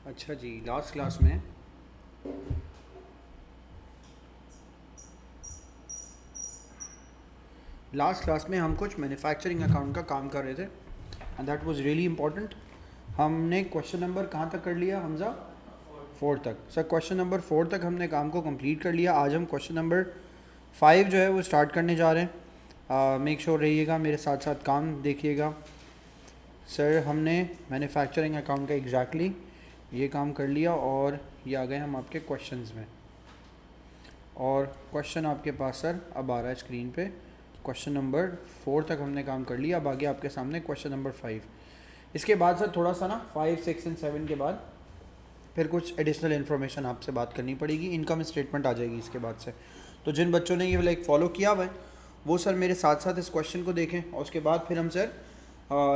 अच्छा जी, last class में हम कुछ मैन्युफैक्चरिंग अकाउंट का काम कर रहे थे and that was really important. हमने क्वेश्चन नंबर कहाँ तक कर लिया हमजा? 4 तक। सर क्वेश्चन नंबर 4 तक हमने काम को कंप्लीट कर लिया। आज हम क्वेश्चन नंबर 5 जो है वो स्टार्ट करने जा रहे हैं। मेक श्योर रहिएगा, मेरे साथ साथ काम देखिएगा। सर हमने मैन्युफैक्चरिंग अकाउंट का एग्जैक्टली ये काम कर लिया और ये आ गए हम आपके क्वेश्चंस में। और क्वेश्चन आपके पास सर अब आ रहा है स्क्रीन पे। क्वेश्चन नंबर 4 तक हमने काम कर लिया। अब आगे आपके सामने क्वेश्चन नंबर 5। इसके बाद सर थोड़ा सा ना 5, 6 एंड 7 के बाद फिर कुछ एडिशनल इन्फॉर्मेशन आपसे बात करनी पड़ेगी। इनकम स्टेटमेंट आ जाएगी इसके बाद से। तो जिन बच्चों ने ये लाइक फॉलो किया हुआ है वो सर मेरे साथ साथ इस क्वेश्चन को देखें और उसके बाद फिर हम सर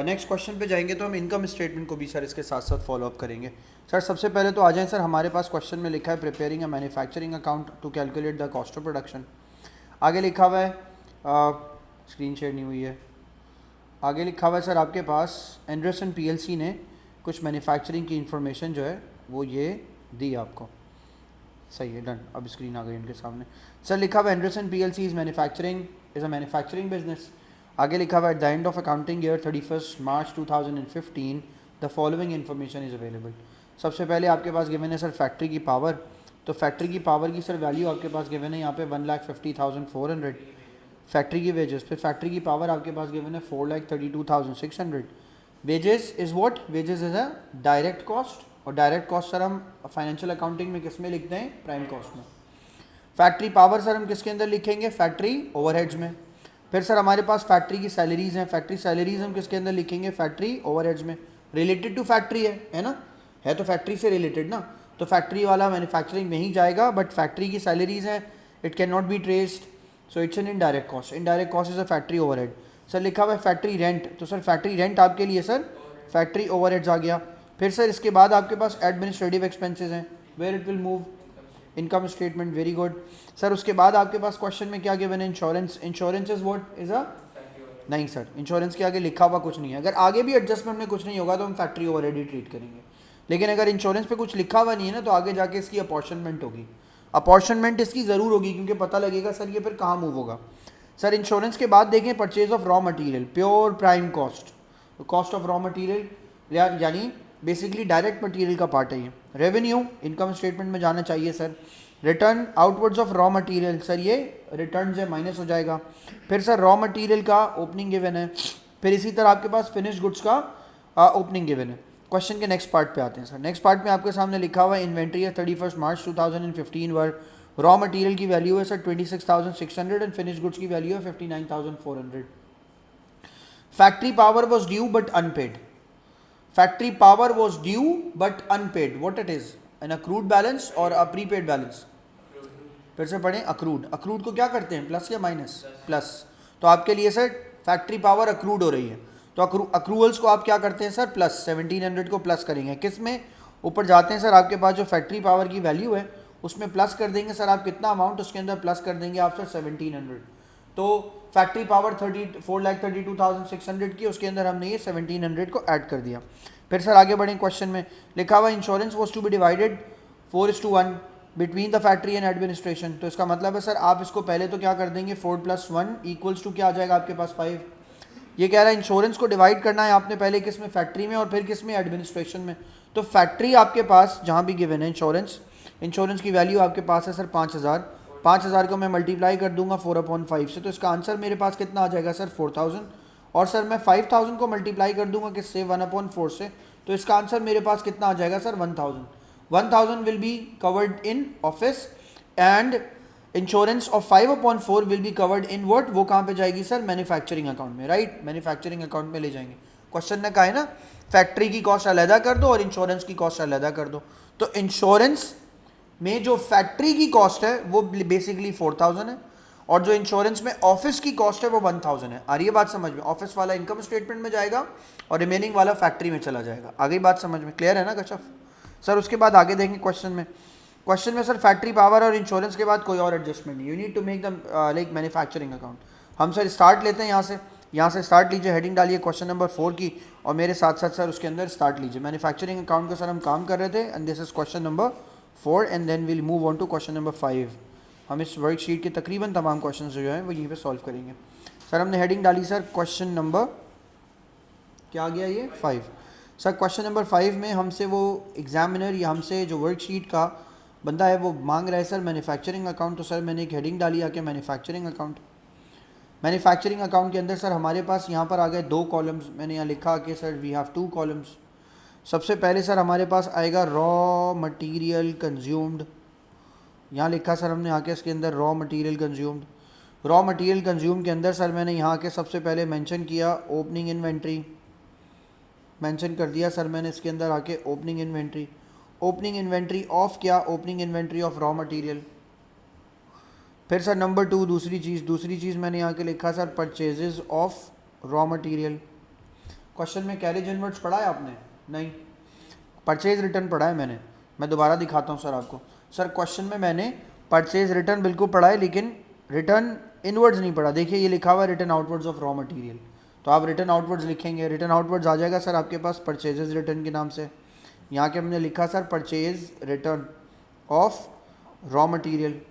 नेक्स्ट क्वेश्चन पे जाएंगे। तो हम इनकम स्टेटमेंट को भी सर इसके साथ साथ फॉलो अप करेंगे। सर सबसे पहले तो आ जाएं सर, हमारे पास क्वेश्चन में लिखा है preparing a manufacturing account to calculate the cost of production. आगे लिखा हुआ है, स्क्रीन शेयर नहीं हुई है, आगे लिखा हुआ है सर आपके पास एंडरसन पीएलसी ने कुछ मैन्युफैक्चरिंग की इंफॉर्मेशन जो है वो ये दी आपको। सही है, डन। अब स्क्रीन आ गई उनके सामने। सर लिखा हुआ Anderson PLC is a manufacturing business. आगे लिखा हुआ at the end of accounting year 31 March 2015 the following information is available. सबसे पहले आपके पास गिवन है सर फैक्ट्री की पावर। तो फैक्ट्री की पावर की सर वैल्यू आपके पास गिवन है यहाँ पे 1,50,400। फैक्ट्री की वेजेस, फिर फैक्ट्री की पावर आपके पास गिवन है 4,32,600। Wages is what? Wages is a direct cost, और डायरेक्ट कॉस्ट सर हम फाइनेंशियल अकाउंटिंग में किस में लिखते हैं? प्राइम कॉस्ट में। फैक्ट्री पावर सर हम किसके अंदर लिखेंगे? फैक्ट्री ओवरहेड्स में। फिर सर हमारे पास फैक्ट्री की सैलरीज हैं। फैक्ट्री सैलरीज हम किसके अंदर लिखेंगे? फैक्ट्री ओवरहेड्स में। रिलेटेड टू फैक्ट्री है ना, है तो फैक्ट्री से रिलेटेड ना, तो फैक्ट्री वाला मैन्युफैक्चरिंग में ही जाएगा। बट फैक्ट्री की सैलरीज हैं, it can not be traced, so it's an indirect cost. Indirect cost is a factory overhead. Sir लिखा हुआ है फैक्ट्री रेंट, तो सर फैक्ट्री रेंट आपके लिए सर फैक्ट्री ओवरहेड्स आ गया। फिर सर इसके बाद आपके पास एडमिनिस्ट्रेटिव एक्सपेंसेस हैं, where it will move income statement. Very good sir. उसके बाद आपके पास क्वेश्चन में क्या गिवन है? Insurance. Insurance is what? Is a, नहीं सर, इंश्योरेंस के आगे लिखा हुआ कुछ नहीं है। अगर आगे भी एडजस्टमेंट में कुछ नहीं होगा तो हम फैक्ट्री ओवरहेड ही ट्रीट करेंगे। लेकिन अगर इंश्योरेंस पे कुछ लिखा हुआ नहीं है ना तो आगे जाके इसकी अपॉर्शनमेंट होगी। अपॉर्शनमेंट इसकी ज़रूर होगी क्योंकि पता लगेगा सर ये फिर कहाँ मूव होगा। सर इंश्योरेंस के बाद देखें purchase of raw material, pure prime cost, cost of raw material यानी बेसिकली डायरेक्ट मटेरियल का पार्ट है ये। रेवेन्यू इनकम स्टेटमेंट में जाना चाहिए sir. Return outwards of raw material, sir ये रिटर्न से माइनस हो जाएगा। फिर सर रॉ मटेरियल का ओपनिंग गिवन है। फिर इसी तरह आपके पास फिनिश गुड्स का ओपनिंग गिवन है। क्वेश्चन के नेक्स्ट पार्ट पे आते हैं सर। नेक्स्ट पार्ट में आपके सामने लिखा हुआ है इन्वेंट्री है 31 मार्च 2015 वर रॉ मटेरियल की वैल्यू है सर 26,600 एंड फिनिश गुड्स की वैल्यू है 59,400। Factory power was due but unpaid. Factory power was due but unpaid, what it is? An accrued balance और अ प्रीपेड बैलेंस। फिर से पढ़ें, accrued. Accrued को क्या करते हैं? प्लस या माइनस? प्लस। तो आपके लिए सर फैक्ट्री पावर अक्रूड हो रही है तो अक्रूवल्स को आप क्या करते हैं सर? प्लस 1700 को प्लस करेंगे। किस में? ऊपर जाते हैं सर, आपके पास जो फैक्ट्री पावर की वैल्यू है उसमें प्लस कर देंगे सर। आप कितना अमाउंट उसके अंदर प्लस कर देंगे आप सर? 1700। तो फैक्ट्री पावर 4,32,600 की, उसके अंदर हमने ये 1700 को ऐड कर दिया। फिर सर आगे बढ़ें, क्वेश्चन में लिखा हुआ insurance was to be divided 4:1 between the factory and administration. तो इसका मतलब है सर आप इसको पहले तो क्या कर देंगे? 4 + 1 इक्वल्स टू क्या आ जाएगा आपके पास? 5। ये कह रहा है इंश्योरेंस को डिवाइड करना है आपने पहले किस में? फैक्ट्री में, और फिर किस में? एडमिनिस्ट्रेशन में। तो फैक्ट्री आपके पास जहाँ भी गिवन है इंश्योरेंस की वैल्यू आपके पास है सर 5,000। 5,000 को मैं मल्टीप्लाई कर दूंगा 4/5 से, तो इसका आंसर मेरे पास कितना आ जाएगा सर? 4,000। और सर मैं 5,000 को मल्टीप्लाई कर दूंगा किससे? 1/4 से, तो इसका आंसर मेरे पास कितना आ जाएगा sir? 1,000। 1,000 will be covered in office and insurance of 5/4 will be covered in what? वो कहाँ पे जाएगी सर? मैन्युफैक्चरिंग अकाउंट में, राइट? मैन्युफैक्चरिंग अकाउंट में ले जाएंगे। क्वेश्चन ने कहा है ना फैक्ट्री की कॉस्ट अलहदा कर दो और इंश्योरेंस की कॉस्ट अलहदा कर दो। तो इंश्योरेंस में जो फैक्ट्री की कॉस्ट है वो बेसिकली 4,000 है, और जो इंश्योरेंस में ऑफिस की कॉस्ट है वो 1,000 है। आ रही है बात समझ में? ऑफिस वाला इनकम स्टेटमेंट में जाएगा और रिमेनिंग वाला फैक्ट्री में चला जाएगा। आगे बात समझ में? क्लियर है ना कशफ? सर उसके बाद आगे देखेंगे क्वेश्चन में सर फैक्ट्री पावर और इंश्योरेंस के बाद कोई और एडजस्टमेंट नहीं। You need to make the like manufacturing account. हम सर स्टार्ट लेते हैं यहाँ से। यहाँ से स्टार्ट लीजिए, हेडिंग डालिए क्वेश्चन नंबर 4 की और मेरे साथ साथ सर उसके अंदर स्टार्ट लीजिए। मैन्युफैक्चरिंग अकाउंट का सर हम काम कर रहे थे and this is question number 4 and then will move on to question number 5। हम इस वर्कशीट के तकरीबन तमाम क्वेश्चन जो हैं वो यहीं पे सॉल्व करेंगे। सर हमने हेडिंग डाली सर क्वेश्चन नंबर क्या आ गया ये 5। सर क्वेश्चन नंबर 5 में हमसे वो एग्जामिनर या हमसे जो वर्कशीट का बंदा है वो मांग रहा है सर मैन्युफैक्चरिंग अकाउंट। तो सर मैंने एक हेडिंग डाली आके मैन्युफैक्चरिंग अकाउंट। मैन्युफैक्चरिंग अकाउंट के अंदर सर हमारे पास यहाँ पर आ गए 2 कॉलम्स। मैंने यहाँ लिखा कि सर वी हैव 2 कॉलम्स। सबसे पहले सर हमारे पास आएगा रॉ मटेरियल कंज्यूम्ड। यहाँ लिखा सर हमने आके इसके अंदर raw material consumed. Raw material consume के अंदर सर मैंने यहाँ के सबसे पहले मेंशन किया ओपनिंग इन्वेंट्री। मेंशन कर दिया सर मैंने इसके अंदर आके opening inventory. Opening inventory of क्या, opening inventory of raw material. फिर सर नंबर 2 दूसरी चीज़ मैंने यहाँ के लिखा sir purchases of raw material. Question में कैरेज इनवर्ड्स पढ़ा है आपने? नहीं, परचेज रिटर्न पढ़ा है मैंने। मैं दोबारा दिखाता हूँ सर आपको। सर क्वेश्चन में मैंने परचेज रिटर्न बिल्कुल पढ़ा है लेकिन रिटर्न इनवर्ड्स नहीं पढ़ा। देखिए ये लिखा हुआ है return outwards of raw material, तो आप रिटर्न आउटवर्ड्स लिखेंगे, रिटर्न आउटवर्ड्स आ जाएगा सर आपके पास परचेजेस रिटर्न के नाम से। यहाँ के हमने लिखा sir purchase return of raw material.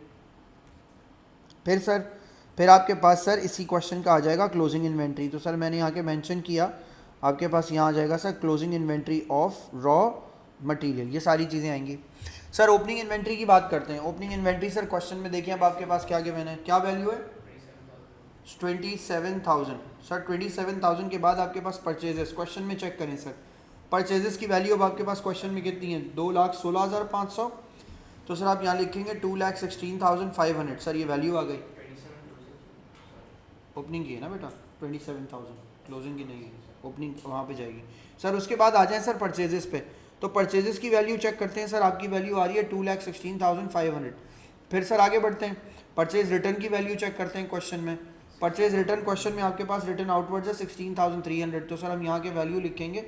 फिर आपके पास सर इसी क्वेश्चन का आ जाएगा क्लोजिंग इन्वेंट्री। तो सर मैंने यहाँ के मेंशन किया, आपके पास यहाँ आ जाएगा sir closing inventory of raw material. ये सारी चीज़ें आएंगी। सर ओपनिंग इन्वेंट्री की बात करते हैं। ओपनिंग इन्वेंट्री सर क्वेश्चन में देखिए अब आपके पास क्या गिवन है, क्या वैल्यू है 27,000। सर 27,000 के बाद आपके पास परचेजेस, क्वेश्चन में चेक करें सर परचेजेस की वैल्यू अब आपके पास क्वेश्चन में कितनी है 2,16,500। तो सर आप यहाँ लिखेंगे 2,16,500। सर ये वैल्यू आ गई, ओपनिंग की है ना बेटा 27,000, क्लोजिंग की नहीं है, ओपनिंग वहाँ पे जाएगी। सर उसके बाद आ जाए सर परचेजेस पे, तो परचेजेस की वैल्यू चेक करते हैं सर आपकी वैल्यू आ रही है 2,16,500। फिर सर आगे बढ़ते हैं, परचेज रिटर्न की वैल्यू चेक करते हैं क्वेश्चन में। परचेज रिटर्न क्वेश्चन में आपके पास रिटर्न आउटवर्ड्स है 16,300। तो सर हम यहाँ के वैल्यू लिखेंगे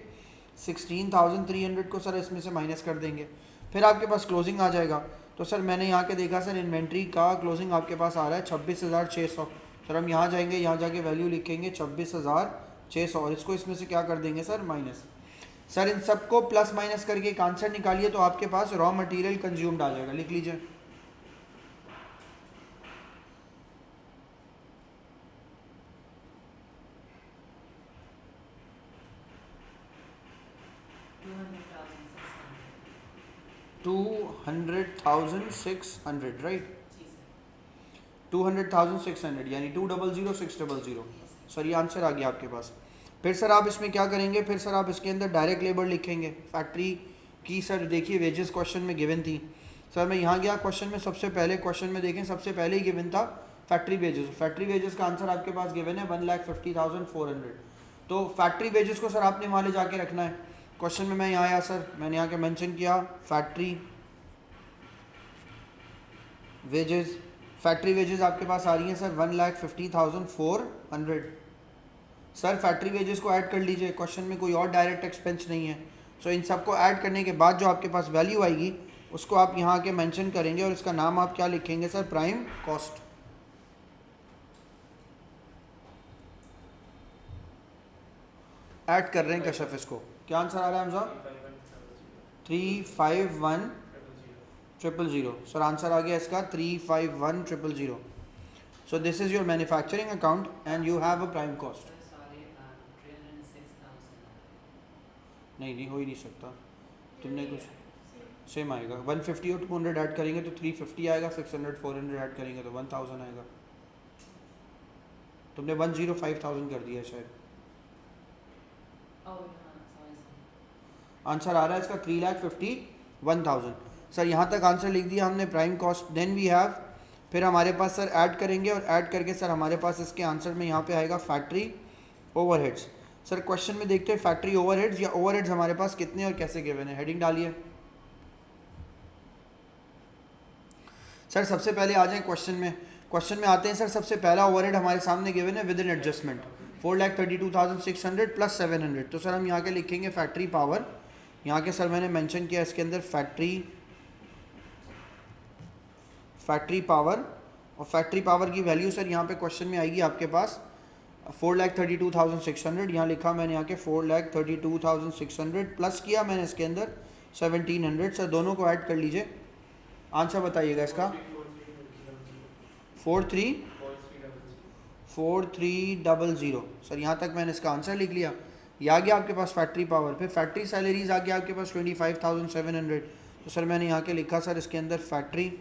16,300 को सर इसमें से माइनस कर देंगे। फिर आपके पास क्लोजिंग आ जाएगा। तो सर मैंने यहाँ के देखा सर इन्वेंट्री का क्लोजिंग आपके पास आ रहा है 26,600। सर हम यहाँ जाएंगे, यहाँ जाके वैल्यू लिखेंगे 26,600 और इसको इसमें से क्या कर देंगे सर माइनस। सर इन सबको प्लस माइनस करके एक आंसर निकालिए तो आपके पास रॉ मटेरियल कंज्यूम्ड आ जाएगा। लिख लीजिए $200,600 राइट, 200,600 यानी 200,600। सर ये आंसर आ गया आपके पास। फिर सर आप इसमें क्या करेंगे, फिर सर आप इसके अंदर डायरेक्ट लेबर लिखेंगे फैक्ट्री की। सर देखिए वेजेस क्वेश्चन में गिवन थी। सर मैं यहाँ गया क्वेश्चन में, सबसे पहले क्वेश्चन में देखें सबसे पहले ही गिवन था फैक्ट्री वेजेस। फैक्ट्री वेजेस का आंसर आपके पास गिवन है 1,50,400। तो फैक्ट्री वेजेस को सर आपने वहाँ ले जाके रखना है। क्वेश्चन में मैं यहाँ आया सर, मैंने यहाँ के मेंशन किया फैक्ट्री वेजेस। फैक्ट्री वेजेस आपके पास आ रही हैं सर 1,50,400। सर फैक्ट्री वेजेस को ऐड कर लीजिए, क्वेश्चन में कोई और डायरेक्ट एक्सपेंस नहीं है। सो इन सबको ऐड करने के बाद जो आपके पास वैल्यू आएगी उसको आप यहाँ आके मेंशन करेंगे और इसका नाम आप क्या लिखेंगे सर प्राइम कॉस्ट। ऐड कर रहे हैं कशफ इसको, क्या आंसर आ रहा है हमजा 351,000। सर आंसर आ गया इसका 351,000। So this is your manufacturing account and you have a prime cost. नहीं हो ही नहीं सकता, तुमने कुछ सेम आएगा 150 और 200 ऐड करेंगे तो 350 आएगा, 600 400 ऐड करेंगे तो 1000 आएगा। तुमने 105,000 कर दिया शायद। आंसर आ रहा है इसका 3,51,000। सर यहाँ तक आंसर लिख दिया हमने prime cost. Then we have, फिर हमारे पास सर ऐड करेंगे और ऐड करके सर हमारे पास इसके आंसर में यहाँ पे आएगा फैक्ट्री ओवरहेड्स। सर क्वेश्चन में देखते हैं फैक्ट्री ओवरहेड्स या ओवरहेड्स हमारे पास कितने और कैसे गिवन है। हेडिंग डालिए सर। सबसे पहले आ जाए क्वेश्चन में, क्वेश्चन में आते हैं सर। सबसे पहला ओवरहेड हमारे सामने गिवन है विद इन एडजस्टमेंट 4,32,600 प्लस 700। तो सर हम यहाँ के लिखेंगे फैक्ट्री पावर। यहाँ के सर मैंने मेंशन किया इसके अंदर फैक्ट्री पावर, और फैक्ट्री पावर की वैल्यू सर यहाँ पे क्वेश्चन में आएगी आपके पास 4,32,600 यहाँ लिखा मैंने यहाँ के 4,32,600 प्लस किया मैंने इसके अंदर 1,700। सर दोनों को ऐड कर लीजिए, आंसर बताइएगा इसका 43,4300। सर यहाँ तक मैंने इसका आंसर लिख लिया। ये आ गया आपके पास फैक्ट्री पावर। फिर फैक्ट्री सैलरीज आ गया आपके पास 25,700। तो सर मैंने यहाँ के लिखा सर इसके अंदर फैक्ट्री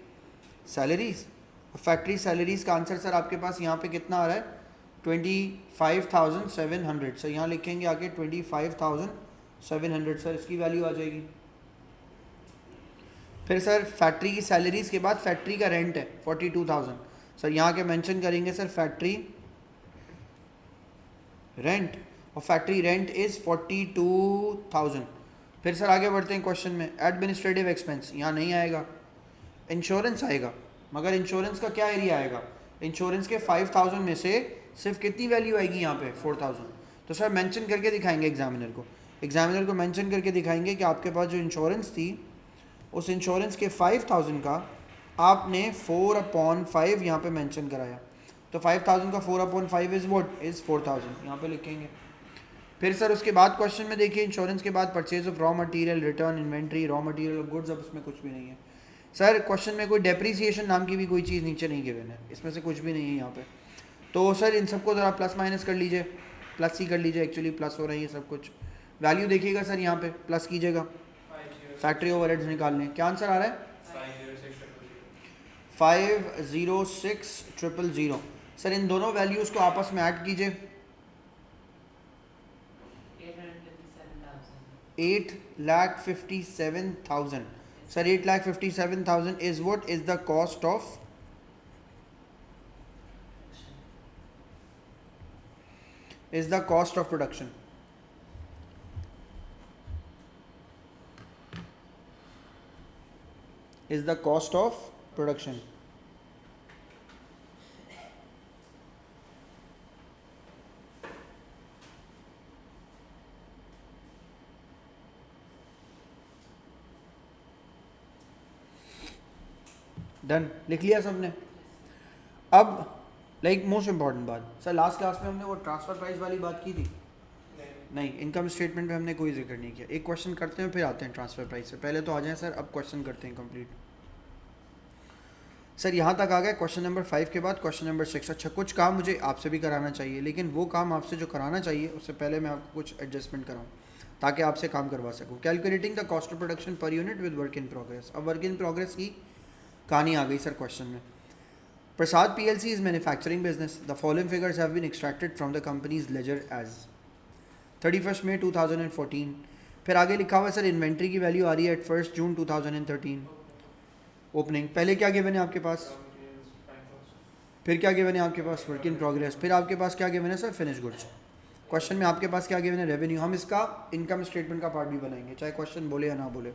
सैलरीज, और फैक्ट्री सैलरीज का आंसर सर आपके पास यहाँ पे कितना आ रहा है 25,700। सर यहाँ लिखेंगे आके 25,700। सर इसकी वैल्यू आ जाएगी। फिर सर फैक्ट्री की सैलरीज के बाद फैक्ट्री का रेंट है 42,000। सर यहाँ के मेंशन करेंगे सर फैक्ट्री रेंट, और फैक्ट्री रेंट इज़ 42,000। फिर सर आगे बढ़ते हैं क्वेश्चन में। एडमिनिस्ट्रेटिव एक्सपेंस यहाँ नहीं आएगा, इंश्योरेंस आएगा, मगर इंश्योरेंस का क्या एरिया आएगा, इंश्योरेंस के 5,000 में से सिर्फ कितनी वैल्यू आएगी यहाँ पे 4,000। तो सर मेंशन करके दिखाएंगे एग्जामिनर को मेंशन करके दिखाएंगे कि आपके पास जो इंश्योरेंस थी उस इंश्योरेंस के 5,000 का आपने 4/5 यहाँ पे मेंशन कराया। तो 5,000 का 4/5 इज़ व्हाट इज़ 4,000, यहाँ पे लिखेंगे। फिर सर उसके बाद क्वेश्चन में देखिए इंश्योरेंस के बाद purchase of raw material, return, inventory, raw material of goods, अब इसमें कुछ भी नहीं है। सर क्वेश्चन में कोई डेप्रीसिएशन नाम की भी कोई चीज़ नीचे नहीं गिवन है, इसमें से कुछ भी नहीं है यहाँ पे। तो सर इन सबको ज़रा प्लस माइनस कर लीजिए, प्लस ही कर लीजिए, एक्चुअली प्लस हो रही है सब कुछ। वैल्यू देखिएगा सर यहाँ पे प्लस कीजिएगा, फैक्ट्री ओवरहेड्स निकालने। क्या आंसर आ रहा है 506,000। सर इन दोनों वैल्यूज़ को आपस में ऐड कीजिए, 8,57,000। Sir 8,57,000 is what is the cost of production. is the cost of production. Done, लिख लिया सबने। अब लाइक मोस्ट इंपॉर्टेंट बात, सर लास्ट क्लास में हमने वो ट्रांसफर प्राइस वाली बात की थी नहीं, इनकम स्टेटमेंट में हमने कोई जिक्र नहीं किया। एक क्वेश्चन करते हैं फिर आते हैं ट्रांसफर प्राइस से। पहले तो आ जाएं सर, अब क्वेश्चन करते हैं कंप्लीट। सर यहाँ तक आ गया क्वेश्चन नंबर 5 के बाद क्वेश्चन नंबर 6। अच्छा कुछ काम मुझे आपसे भी कराना चाहिए, लेकिन वो काम आपसे जो कराना चाहिए उससे पहले मैं आपको कुछ एडजस्टमेंट कराऊँ ताकि आपसे काम करवा सकूँ। Calculating the cost of production per unit with work in progress. अब वर्क इन प्रोग्रेस की कहानी आ गई सर क्वेश्चन में। Prasad PLC is manufacturing business. The following figures have been extracted from the company's ledger as 31st May 2014। फिर आगे लिखा हुआ sir inventory की वैल्यू आ रही है 1 जून 2013 ओपनिंग। पहले क्या गिवन है आपके पास, फिर क्या गिवन है आपके पास वर्क इन प्रोग्रेस, फिर आपके पास क्या गिवन है सर फिनिश गुड्स। क्वेश्चन में आपके पास क्या गिवन है रेवेन्यू। हम इसका इनकम स्टेटमेंट का पार्ट भी बनाएंगे चाहे क्वेश्चन बोले या ना बोले।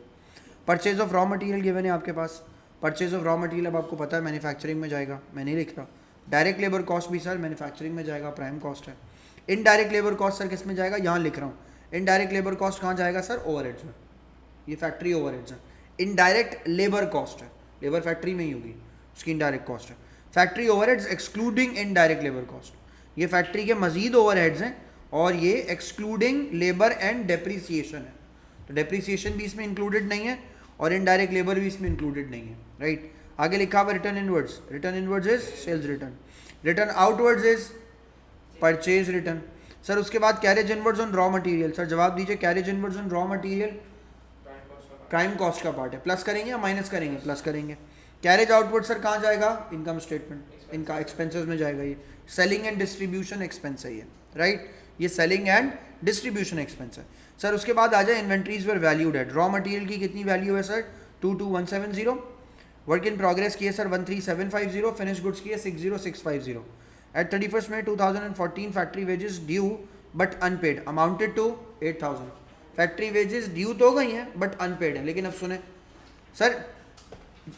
Purchase of raw material given है आपके पास। परचेज ऑफ रॉ मटेरियल अब आपको पता है मैन्युफैक्चरिंग में जाएगा, मैं नहीं लिख रहा। डायरेक्ट लेबर कॉस्ट भी सर मैन्युफैक्चरिंग में जाएगा, प्राइम कॉस्ट है। इनडायरेक्ट लेबर कॉस्ट सर किस में जाएगा, यहाँ लिख रहा हूँ। इनडायरेक्ट लेबर कॉस्ट कहाँ जाएगा सर ओवरहेड्स में, ये फैक्ट्री ओवरहेड्स है। इनडायरेक्ट लेबर कॉस्ट है, लेबर फैक्ट्री में ही होगी, उसकी इनडायरेक्ट कॉस्ट है। Factory overheads excluding indirect labour cost, ये फैक्ट्री के मजीद ओवरहेड्स हैं और ये एक्सक्लूडिंग लेबर एंड डेप्रीसिएशन है। तो डेप्रीसिएशन भी इसमें इंक्लूडेड नहीं है और इनडायरेक्ट लेबर भी इसमें इंक्लूडेड नहीं है, राइट। आगे लिखा हुआ return inwards. Return inwards is sales return, return outwards is purchase return. Sir उसके बाद carriage inwards on raw material. Sir जवाब दीजिए, carriage inwards on raw material prime cost का पार्ट है। प्लस करेंगे या माइनस करेंगे, प्लस करेंगे। कैरेज आउटवर्ड सर कहाँ जाएगा, इनकम स्टेटमेंट, इनका एक्सपेंसेस में जाएगा। ये सेलिंग एंड डिस्ट्रीब्यूशन एक्सपेंस है ये, राइट, ये सेलिंग एंड डिस्ट्रीब्यूशन एक्सपेंस है। सर उसके बाद आ जाए inventories were valued at. Raw material की कितनी वैल्यू है सर 22,170। वर्क इन प्रोग्रेस की है सर 13,750। फिनिश गुड्स की है 60,650। At 31st May 2014 factory wages due but unpaid amounted to 8,000। Factory wages due तो गई हैं बट अनपेड है। लेकिन अब सुने sir,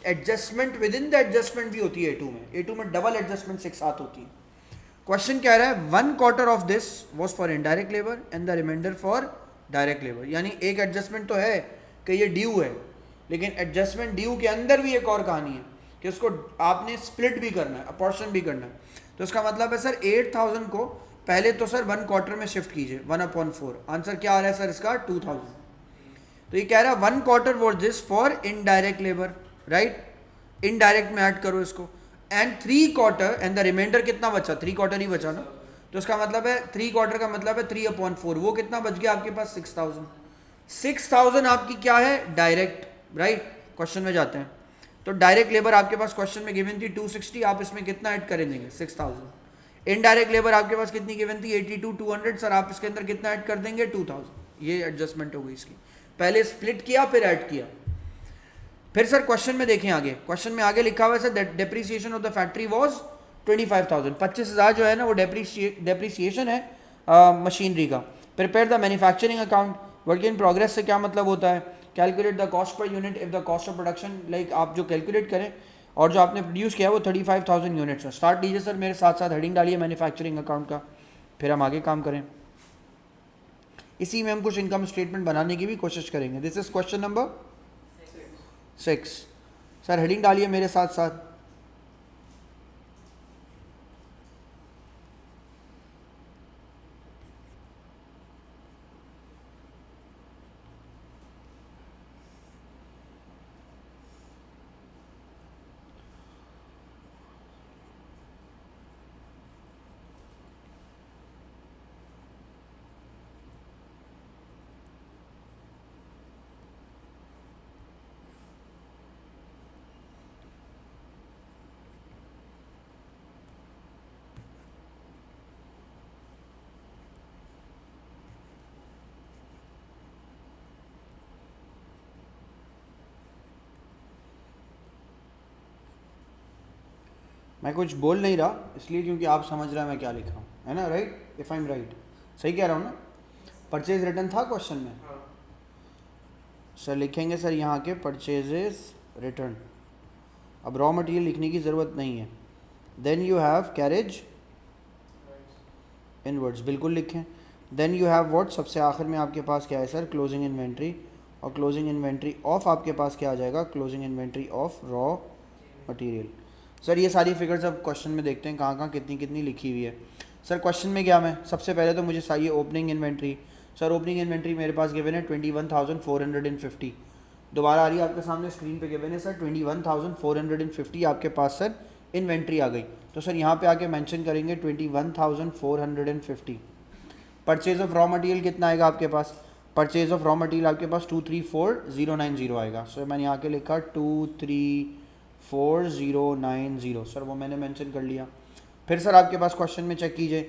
adjustment within the adjustment भी होती है A2 में। A2 में डबल एडजस्टमेंट एक साथ होती है। क्वेश्चन कह रहा है 1/4 of this was for indirect labour and the remainder for direct labour. यानी एक एडजस्टमेंट तो है कि ये ड्यू है, लेकिन एडजस्टमेंट ड्यू के अंदर भी एक और कहानी है कि उसको आपने स्प्लिट भी करना है, अपॉर्शन भी करना है। तो इसका मतलब है सर 8,000 को पहले तो सर 1/4 में शिफ्ट कीजिए, 1/4। आंसर क्या आ रहा है सर इसका 2000। तो ये कह रहा है 1/4 was this for indirect labour, right. Indirect में ऐड करो इसको, एंड 3/4 एंड द रिमाइंडर कितना बचा, 3/4 ही बचा ना, तो इसका मतलब है 3/4 का मतलब है 3/4, वो कितना बच गया आपके पास 6000। 6000 आपकी क्या है डायरेक्ट, राइट। क्वेश्चन में जाते हैं, तो डायरेक्ट लेबर आपके पास क्वेश्चन में गिवन थी 260, आप इसमें कितना ऐड कर देंगे 6000। इनडायरेक्ट लेबर आपके पास कितनी गिवन थी 82 200, सर आप इसके अंदर कितना ऐड कर देंगे 2000। ये एडजस्टमेंट हो गई इसकी, पहले स्प्लिट किया फिर ऐड किया। फिर सर क्वेश्चन में देखें आगे, क्वेश्चन में आगे लिखा हुआ है sir depreciation of the factory was 25,000, 25,000 जो है ना वो डेप्रीसिएशन है मशीनरी का। Prepare the manufacturing account, work in progress से क्या मतलब होता है, calculate the cost per unit if the cost of production, like आप जो कैलकुलेट करें और जो आपने प्रोड्यूस किया वो 35,000 यूनिट्स है। स्टार्ट लीजिए सर मेरे साथ साथ, हेडिंग डालिए मैन्युफैक्चरिंग अकाउंट का, फिर हम आगे काम करें। इसी में हम कुछ इनकम स्टेटमेंट बनाने की भी कोशिश करेंगे। This is question number 6। Sir heading डालिए मेरे साथ साथ। मैं कुछ बोल नहीं रहा इसलिए क्योंकि आप समझ रहे हैं मैं क्या लिख रहा हूँ, है ना, right. If I am right, सही कह रहा हूँ ना। परचेज रिटर्न था क्वेश्चन में, सर लिखेंगे सर यहाँ के परचेजेस रिटर्न। अब रॉ मटेरियल लिखने की ज़रूरत नहीं है। Then you have carriage inwards, बिल्कुल लिखें। देन यू हैव व्हाट, सबसे आखिर में आपके पास क्या है सर क्लोजिंग इन्वेंट्री, और क्लोजिंग इन्वेंट्री ऑफ आपके पास क्या आ जाएगा, closing inventory of raw material. Sir ये सारी फिगर्स अब क्वेश्चन में देखते हैं कहाँ कहाँ कितनी कितनी लिखी हुई है। सर क्वेश्चन में क्या मैं सबसे पहले तो मुझे चाहिए opening inventory. Sir opening inventory मेरे पास गिवन है 21,450, दोबारा आ रही है आपके सामने स्क्रीन पे गिवन है सर 21,450 आपके पास सर इन्वेंट्री आ गई। तो सर यहाँ पे आके मेंशन करेंगे 21,450। परचेज ऑफ रॉ मटेरियल कितना आएगा आपके पास, परचेज ऑफ रॉ मटेरियल आपके पास 234090 आएगा। सर मैंने यहाँ के लिखा 234090, सर वो मैंने मेंशन कर लिया। फिर सर आपके पास क्वेश्चन में चेक कीजिए,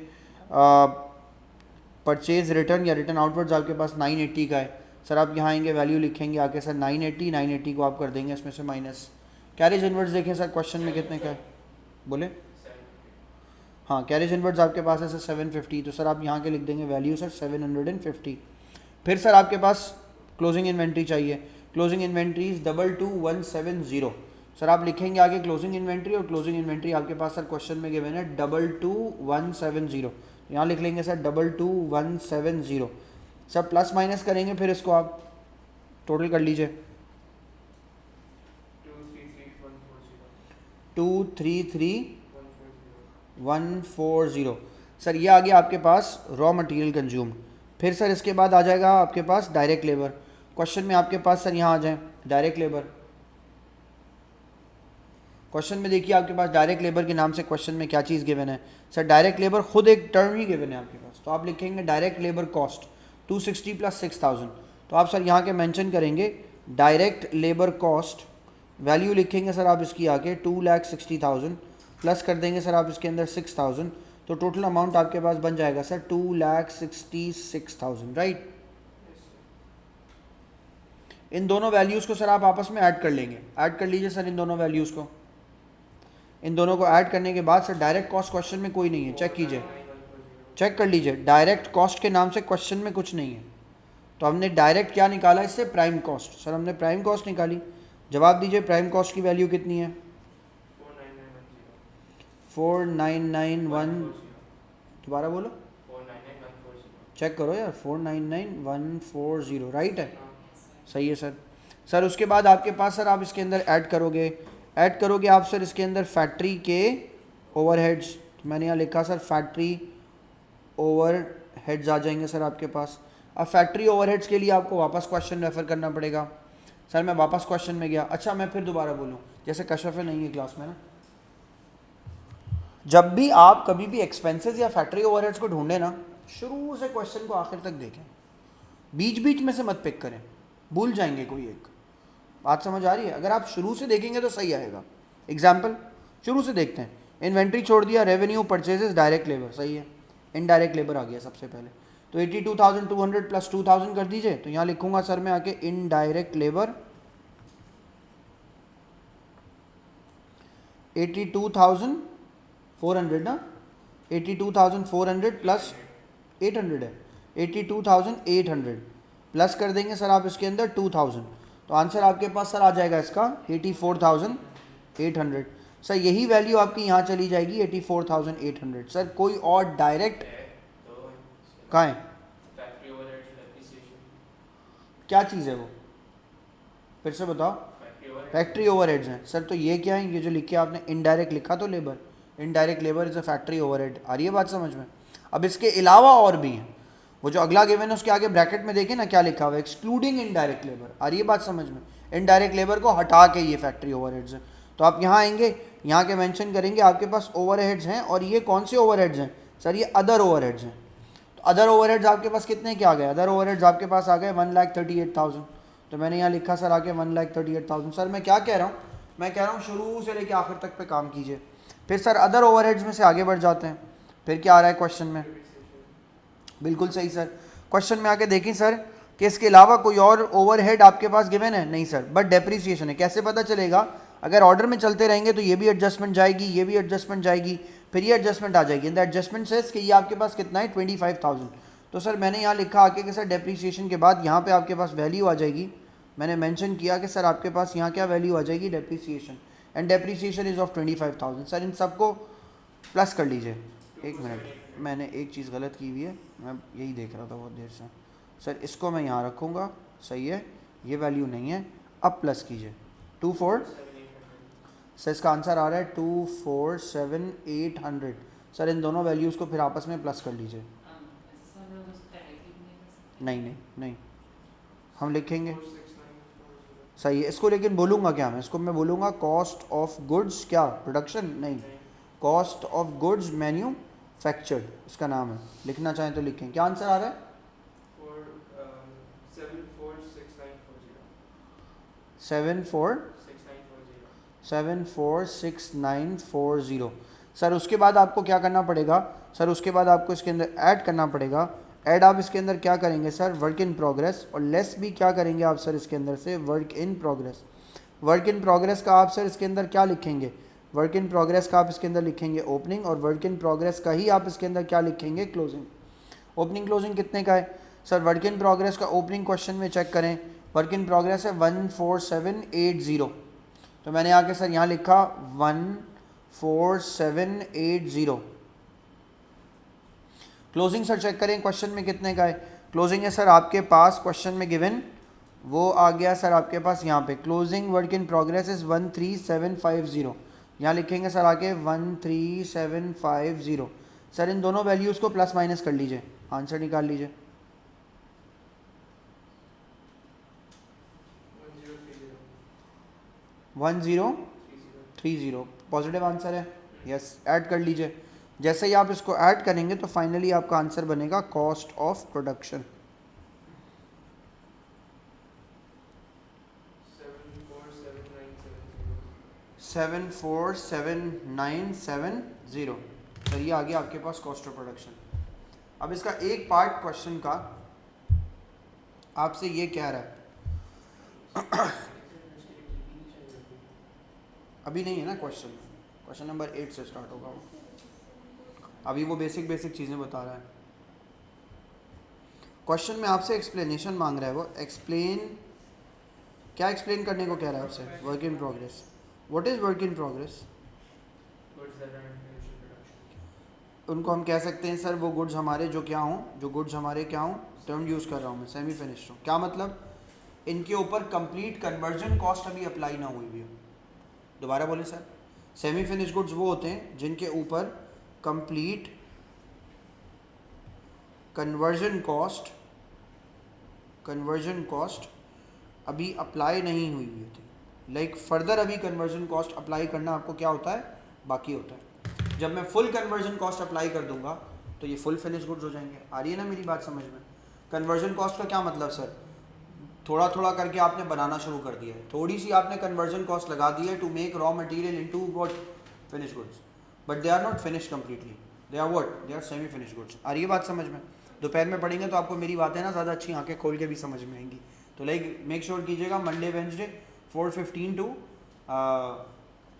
परचेज रिटर्न या रिटर्न आउटवर्ड्स आपके पास 980 का है। सर आप यहाँ आएंगे वैल्यू लिखेंगे आके सर 980 को आप कर देंगे इसमें से माइनस। कैरेज इनवर्ड्स देखें सर क्वेश्चन में कितने का है, बोले। हाँ कैरेज इनवर्ड्स आपके पास है सर 750, तो सर आप यहाँ के लिख देंगे वैल्यू सर 750। फिर सर आपके पास क्लोजिंग इन्वेंट्री चाहिए, क्लोजिंग इन्वेंट्रीज 22170। सर आप लिखेंगे आगे क्लोजिंग इन्वेंट्री, और क्लोजिंग इन्वेंट्री आपके पास सर क्वेश्चन में गिवन है 22170, यहाँ लिख लेंगे सर 22170। सर प्लस माइनस करेंगे फिर इसको आप टोटल कर लीजिए 233,140। सर ये आ गया आपके पास रॉ मटेरियल कंज्यूम्ड। फिर सर इसके बाद आ जाएगा आपके पास डायरेक्ट लेबर। क्वेश्चन में आपके पास सर यहाँ आ जाए डायरेक्ट लेबर। क्वेश्चन में देखिए आपके पास डायरेक्ट लेबर के नाम से क्वेश्चन में क्या चीज़ गिवन है, सर डायरेक्ट लेबर खुद एक टर्म ही गिवन है आपके पास। तो आप लिखेंगे डायरेक्ट लेबर कॉस्ट 260 + 6000। तो आप सर यहाँ के मेंशन करेंगे डायरेक्ट लेबर कॉस्ट, वैल्यू लिखेंगे सर आप इसकी आके 2,60,000 प्लस कर देंगे सर आप इसके अंदर 6000, तो टोटल अमाउंट आपके पास बन जाएगा सर 2,66,000, राइट। इन दोनों वैल्यूज़ को सर आप आपस में ऐड कर लेंगे, ऐड कर लीजिए सर इन दोनों वैल्यूज़ को। इन दोनों को ऐड करने के बाद सर डायरेक्ट कॉस्ट क्वेश्चन में कोई नहीं है, चेक कीजिए, चेक कर लीजिए, डायरेक्ट कॉस्ट के नाम से क्वेश्चन में कुछ नहीं है। तो हमने डायरेक्ट क्या निकाला इससे, प्राइम कॉस्ट। सर हमने प्राइम कॉस्ट निकाली, जवाब दीजिए प्राइम कॉस्ट की वैल्यू कितनी है 499,1, दोबारा बोलो, चेक करो यार 499,140, राइट है, सही है सर। सर उसके बाद आपके पास सर आप इसके अंदर ऐड करोगे आप सर इसके अंदर फैक्ट्री के ओवरहेड्स। तो मैंने यहाँ लिखा सर फैक्ट्री ओवरहेड्स आ जाएंगे सर आपके पास। अब फैक्ट्री ओवरहेड्स के लिए आपको वापस क्वेश्चन रेफर करना पड़ेगा। सर मैं वापस क्वेश्चन में गया, अच्छा मैं फिर दोबारा बोलूँ, जैसे कशफ नहीं है क्लास में ना, जब भी आप कभी भी एक्सपेंसेस या फैक्ट्री ओवरहेड्स को ढूंढे ना, शुरू से क्वेश्चन को आखिर तक देखें, बीच बीच में से मत पिक करें, भूल जाएंगे कोई एक। बात समझ आ रही है? अगर आप शुरू से देखेंगे तो सही आएगा। एग्जाम्पल शुरू से देखते हैं, इन्वेंट्री छोड़ दिया, रेवेन्यू, परचेजेस, डायरेक्ट लेबर, सही है, इनडायरेक्ट लेबर आ गया सबसे पहले, तो 82,200 प्लस 2,000 कर दीजिए। तो यहाँ लिखूंगा सर मैं आके इनडायरेक्ट लेबर 82,400 ना, 82,400 प्लस 800 है, 82,800 प्लस कर देंगे सर आप इसके अंदर 2,000, तो आंसर आपके पास सर आ जाएगा इसका 84,800। सर यही वैल्यू आपकी यहाँ चली जाएगी 84,800। सर कोई और डायरेक्ट कहाँ है, क्या चीज़ है वो, फिर से बताओ। फैक्ट्री ओवरहेड्स हैं सर, तो ये क्या है, ये जो लिखे आपने इनडायरेक्ट लिखा तो labour, indirect labour is a factory overhead. आ रही है बात समझ में? अब इसके अलावा और भी हैं, वो जो अगला गिवन है उसके आगे ब्रैकेट में देखें ना क्या लिखा हुआ है, एक्सक्लूडिंग इनडायरेक्ट लेबर। आ रही है बात समझ में? इनडायरेक्ट लेबर को हटा के ये फैक्ट्री ओवरहेड्स हैं। तो आप यहाँ आएंगे, यहाँ के मेंशन करेंगे आपके पास ओवरहेड्स हैं, और ये कौन से ओवरहेड्स हैं सर, ये अदर ओवरहेड्स हैं। तो अदर ओवरहेड्स आपके पास कितने के आ गए, अदर ओवरहेड्स आपके पास आ गए 1,38,000। तो मैंने यहाँ लिखा सर आके 1,38,000। सर मैं क्या कह रहा हूँ, मैं कह रहा हूँ शुरू से लेके आखिर तक पे काम कीजिए। फिर सर अदर ओवरहेड्स में से आगे बढ़ जाते हैं, फिर क्या आ रहा है क्वेश्चन में, बिल्कुल सही सर। क्वेश्चन में आके देखें सर कि इसके अलावा कोई और ओवरहेड आपके पास गिवन है, नहीं सर, बट डेप्रीसिएशन है। कैसे पता चलेगा, अगर ऑर्डर में चलते रहेंगे तो ये भी एडजस्टमेंट जाएगी, ये भी एडजस्टमेंट जाएगी, फिर ये एडजस्टमेंट आ जाएगी। इन द एडजस्टमेंट सेस कि ये आपके पास कितना है 25,000। तो सर मैंने यहाँ लिखा आके कि सर डेप्रीसिएशन के बाद यहाँ पे आपके पास वैल्यू आ जाएगी, मैंने मेंशन किया कि सर आपके पास यहाँ क्या वैल्यू आ जाएगी, depreciation, and depreciation is of 25,000। Sir इन सबको प्लस कर लीजिए। एक मिनट, मैंने एक चीज़ गलत की हुई है, मैं यही देख रहा था बहुत देर से। सर इसको मैं यहाँ रखूँगा, सही है, ये वैल्यू नहीं है, अब प्लस कीजिए 24। सर इसका आंसर आ रहा है 247,800। सर इन दोनों वैल्यूज़ को फिर आपस में प्लस कर लीजिए। नहीं, हम लिखेंगे सही है इसको, लेकिन बोलूँगा क्या मैं इसको, मैं बोलूँगा कॉस्ट ऑफ गुड्स, क्या प्रोडक्शन, नहीं, कॉस्ट ऑफ गुड्स मैन्युफैक्चर्ड इसका नाम है। लिखना चाहें तो लिखें, क्या आंसर आ रहा है 746940। सर उसके बाद आपको क्या करना पड़ेगा, सर उसके बाद आपको इसके अंदर ऐड करना पड़ेगा। ऐड आप इसके अंदर क्या करेंगे सर, वर्क इन प्रोग्रेस, और लेस भी क्या करेंगे आप सर इसके अंदर से work in progress. Work in progress का आप सर इसके अंदर क्या लिखेंगे, वर्क इन प्रोग्रेस का आप इसके अंदर लिखेंगे ओपनिंग, और वर्क इन प्रोग्रेस का ही आप इसके अंदर क्या लिखेंगे, क्लोजिंग। ओपनिंग क्लोजिंग कितने का है सर, वर्क इन प्रोग्रेस का ओपनिंग क्वेश्चन में चेक करें, वर्क इन प्रोग्रेस है 14780। तो मैंने आके सर यहाँ लिखा 14780। क्लोजिंग सर चेक करें क्वेश्चन में कितने का है, क्लोजिंग है सर आपके पास क्वेश्चन में गिवन, वो आ गया सर आपके पास यहाँ पे, closing work in progress is 13750। यहाँ लिखेंगे सर आके 13750। सर इन दोनों वैल्यूज़ को प्लस माइनस कर लीजिए, आंसर निकाल लीजिए। 1030 पॉजिटिव आंसर है, यस, ऐड कर लीजिए। जैसे ही आप इसको ऐड करेंगे तो फाइनली आपका आंसर बनेगा कॉस्ट ऑफ प्रोडक्शन। 747970। सर ये आ गया आपके पास कॉस्ट ऑफ प्रोडक्शन। अब इसका एक पार्ट क्वेश्चन का आपसे ये कह रहा है अभी नहीं है ना क्वेश्चन, क्वेश्चन नंबर 8 से स्टार्ट होगा वो, अभी वो बेसिक चीज़ें बता रहा है। क्वेश्चन में आपसे एक्सप्लेनेशन मांग रहा है, वो एक्सप्लेन, क्या एक्सप्लेन करने को कह रहा है आपसे, work in progress. What is work in progress, उनको हम कह सकते हैं सर वो गुड्स हमारे जो क्या हों, जो गुड्स हमारे क्या हों, टर्म यूज़ कर रहा हूँ मैं, सेमी फिनिश्ड हूँ, क्या मतलब, इनके ऊपर कंप्लीट कन्वर्जन कॉस्ट अभी अप्लाई ना हुई है। दोबारा बोले सर, सेमी फिनिश गुड्स वो होते हैं जिनके ऊपर कंप्लीट कन्वर्जन कॉस्ट अभी अप्लाई नहीं हुई हुई थी, लाइक फर्दर अभी कन्वर्जन कॉस्ट अप्लाई करना आपको क्या होता है, बाकी होता है। जब मैं फुल कन्वर्जन कॉस्ट अप्लाई कर दूंगा तो ये फुल फिनिश गुड्स हो जाएंगे। आ रही है ना मेरी बात समझ में? कन्वर्जन कॉस्ट का क्या मतलब सर, थोड़ा थोड़ा करके आपने बनाना शुरू कर दिया है, थोड़ी सी आपने कन्वर्जन कॉस्ट लगा दी है to make raw material into what, finish goods, but they are not finish completely, they are what, they are semi finish goods. आ रही है बात समझ में? दोपहर में पढ़ेंगे तो आपको मेरी बातें ना ज़्यादा अच्छी आंखें खोल के भी समझ में आएंगी। तो लाइक मेक श्योर कीजिएगा मंडे वेंसडे 4:15 टू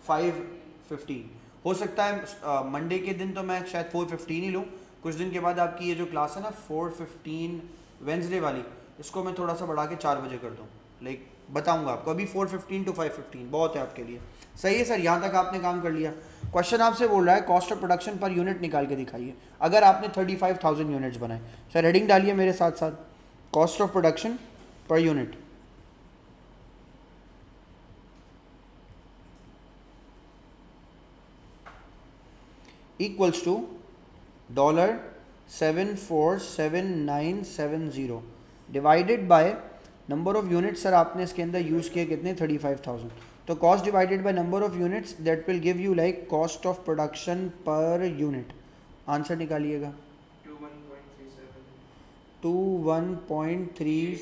5:15। हो सकता है मंडे के दिन तो मैं शायद 4:15 ही लूँ, कुछ दिन के बाद आपकी ये जो क्लास है ना 4:15 वेंसडे वाली, इसको मैं थोड़ा सा बढ़ा के 4 बजे कर दूँ, लाइक बताऊंगा आपको। अभी 4:15 टू 5:15 बहुत है आपके लिए। सही है सर, यहाँ तक आपने काम कर लिया। क्वेश्चन आपसे बोल रहा है cost of production per unit निकाल के दिखाइए अगर आपने 35,000 यूनिट्स बनाए। सर हेडिंग डालिए मेरे साथ साथ, cost of production per unit. Equals to $747,970 divided by number of units. Sir आपने इसके अंदर यूज़ किए कितने, 35,000, तो cost divided by number of units that will give you like cost of production per unit. Answer निकालिएगा। 21.3,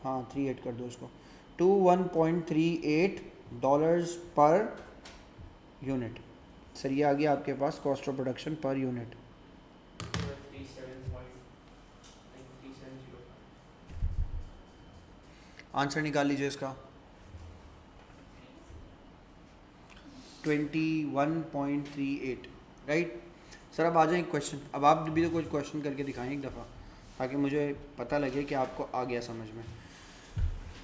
हाँ 38 कर दो उसको, $21.38 पर यूनिट। सर ये आ गया आपके पास cost of production per unit. Answer निकाल लीजिए इसका, 21.38, राइट। सर अब आ जाए क्वेश्चन, अब आप भी तो कुछ क्वेश्चन करके दिखाएं एक दफ़ा ताकि मुझे पता लगे कि आपको आ गया समझ में।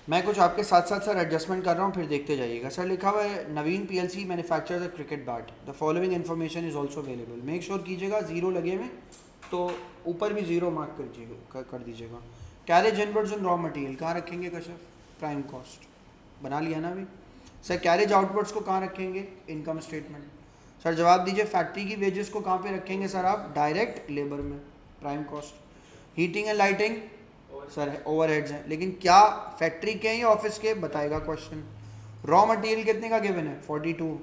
मैं कुछ आपके साथ साथ सर एडजस्टमेंट कर रहा हूँ, फिर देखते जाइएगा। सर लिखा हुआ है Naveen PLC manufactures a cricket bat, the following information is also available. Make sure कीजिएगा जीरो लगे हुए तो ऊपर भी जीरो मार्क कर दीजिएगा। Carriage inwards in raw material कहाँ रखेंगे कश्यप, प्राइम कॉस्ट बना लिया ना अभी। सर कैरेज आउटवर्ड्स को कहाँ रखेंगे, इनकम स्टेटमेंट। सर जवाब दीजिए फैक्ट्री की वेजेस को कहाँ पे रखेंगे सर आप, डायरेक्ट लेबर में, prime cost. Heating and lighting sir overheads हैं, लेकिन क्या फैक्ट्री के हैं या ऑफिस के, बताएगा क्वेश्चन। रॉ मटेरियल कितने का गिवन है, 42।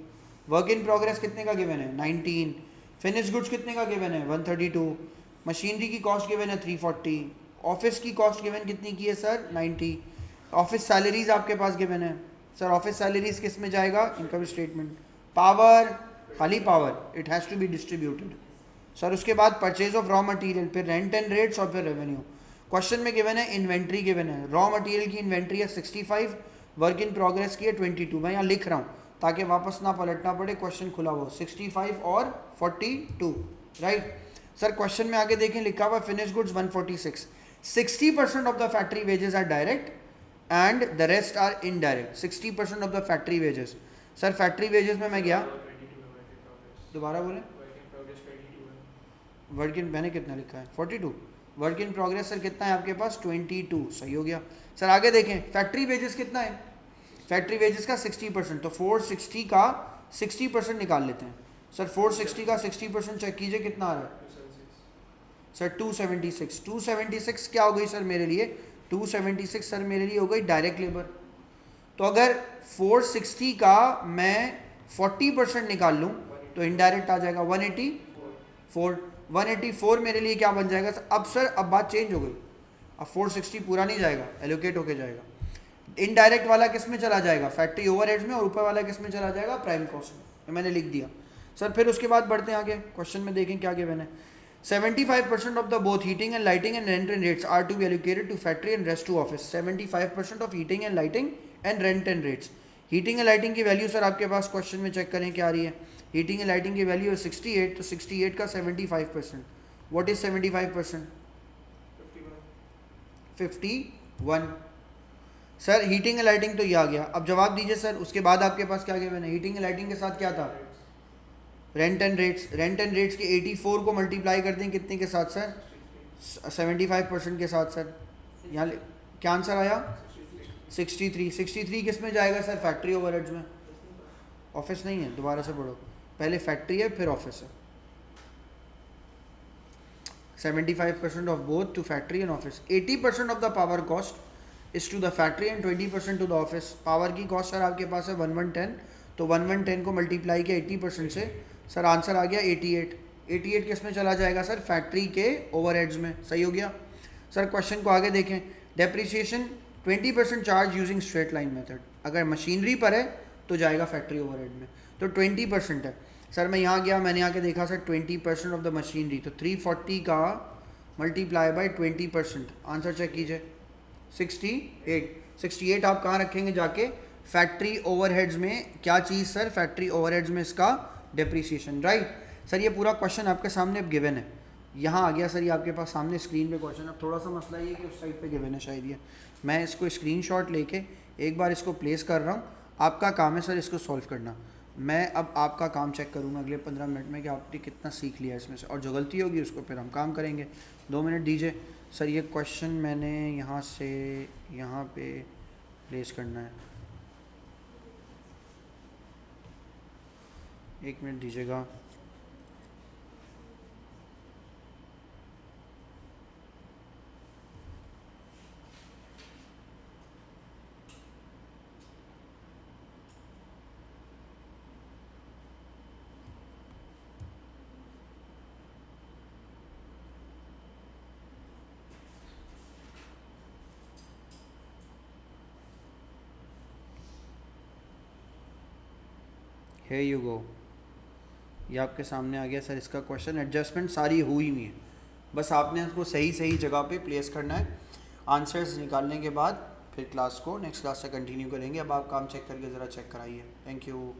वर्क इन प्रोग्रेस कितने का गिवन है, 19। फिनिश गुड्स कितने का गिवन है, 132। मशीनरी की कॉस्ट गिवन है 340। ऑफिस की कॉस्ट गिवन कितनी की है सर, 90। ऑफिस सैलरीज आपके पास गिवन है सर, ऑफिस सैलरीज किस में जाएगा, इनकम स्टेटमेंट। पावर, खाली power, it has to be distributed. Sir उसके बाद परचेज ऑफ रॉ मटेरियल, फिर रेंट एंड रेट्स और फिर रेवेन्यू। क्वेश्चन में गिवन है इन्वेंट्री गिवन है, रॉ मटेरियल की इन्वेंट्री है 65, वर्क इन प्रोग्रेस की है 22। मैं यहाँ लिख रहा हूँ ताकि वापस ना पलटना पड़े, क्वेश्चन खुला हुआ 65 और 42, राइट। सर क्वेश्चन में आगे देखें लिखा हुआ finish goods 146। 60% of the factory wages are direct and the rest are indirect. 60% of the factory wages. Sir factory wages में मैं गया, दोबारा बोले, वर्क इन मैंने कितना लिखा है 42, वर्क इन प्रोग्रेस सर कितना है आपके पास 22, सही हो गया। सर आगे देखें फैक्ट्री वेजेस कितना है, फैक्ट्री वेजेस का 60%, तो 460 का 60% निकाल लेते हैं। सर 460 का 60% चेक कीजिए कितना आ रहा है सर, 276। 276 क्या हो गई सर मेरे लिए, 276 सर मेरे लिए हो गई डायरेक्ट लेबर। तो अगर 460 का मैं 40% निकाल लूँ तो इनडायरेक्ट आ जाएगा 184। 184 मेरे लिए क्या बन जाएगा सर, अब सर अब बात चेंज हो गई, अब 460 पूरा नहीं जाएगा, एलोकेट होके जाएगा। इनडायरेक्ट वाला किस में चला जाएगा, फैक्ट्री ओवरहेड्स में, और ऊपर वाला किस में चला जाएगा, प्राइम कॉस्ट में। मैंने लिख दिया सर। फिर उसके बाद बढ़ते हैं आगे, क्वेश्चन में देखें क्या गिवन है। 75% of the both heating and lighting and rent and rates are to be allocated to factory and rest to office। 75% of heating and lighting and rent and rates। Heating and lighting की value sir आपके पास question में check करें क्या आ रही है। Heating and lighting की value है 68, तो 68 का 75%, what is 75%, 51। Sir heating and lighting तो ये आ गया। अब जवाब दीजिए सर, उसके बाद आपके पास क्या गिवन है, हीटिंग एंड लाइटिंग के साथ क्या था, rent and rates. Rent and rates के 84 को मल्टीप्लाई कर दें कितने के साथ सर, 75% के साथ। सर यहाँ क्या आंसर आया, 63। 63 किस में जाएगा सर, फैक्ट्री ओवरहेड्स में। ऑफिस नहीं है, दोबारा से पढ़ो, पहले फैक्ट्री है फिर ऑफिस है। 75% of both to factory and office. 80% of the power cost is to the factory and 20% to the office. Power की कॉस्ट सर आपके पास है 1110, तो 1110 को मल्टीप्लाई किया 80% से, सर आंसर आ गया 88. 88 किस में चला जाएगा सर? फैक्ट्री के ओवरहेड्स में. सही हो गया सर. क्वेश्चन को आगे देखें. Depreciation 20% charge using straight line method. अगर मशीनरी पर है तो जाएगा फैक्ट्री ओवरहेड में, तो 20% है. सर मैं यहाँ गया, मैंने यहाँ के देखा सर 20% ऑफ द मशीनरी, तो 340 का मल्टीप्लाई बाय 20%. आंसर चेक कीजिए 68. आप कहाँ रखेंगे जाके? फैक्ट्री ओवरहेड्स में. क्या चीज़ सर? फैक्ट्री ओवरहेड्स में इसका डेप्रिसिएशन. Right sir. ये पूरा क्वेश्चन आपके सामने अब गिवन है. यहाँ आ गया सर, ये आपके पास सामने स्क्रीन पे क्वेश्चन. अब थोड़ा सा मसला ये कि उस साइड पे गिवन है शायद. ये मैं इसको स्क्रीनशॉट लेके एक बार इसको प्लेस कर रहा हूँ. आपका काम है सर इसको सॉल्व करना. मैं अब आपका काम चेक करूँगा अगले 15 मिनट में कि आपने कितना सीख लिया इसमें से, और जो गलती होगी उसको फिर हम काम करेंगे. 2 मिनट दीजिए सर. ये क्वेश्चन मैंने यहाँ से यहाँ पे प्लेस करना है. 1 मिनट दीजिएगा. Here you go. ये आपके सामने आ गया सर इसका क्वेश्चन. एडजस्टमेंट सारी हुई हुई है, बस आपने उसको सही सही जगह पे प्लेस करना है. आंसर्स निकालने के बाद फिर क्लास को नेक्स्ट क्लास से कंटिन्यू करेंगे. अब आप काम चेक करके ज़रा चेक कराइए. Thank you.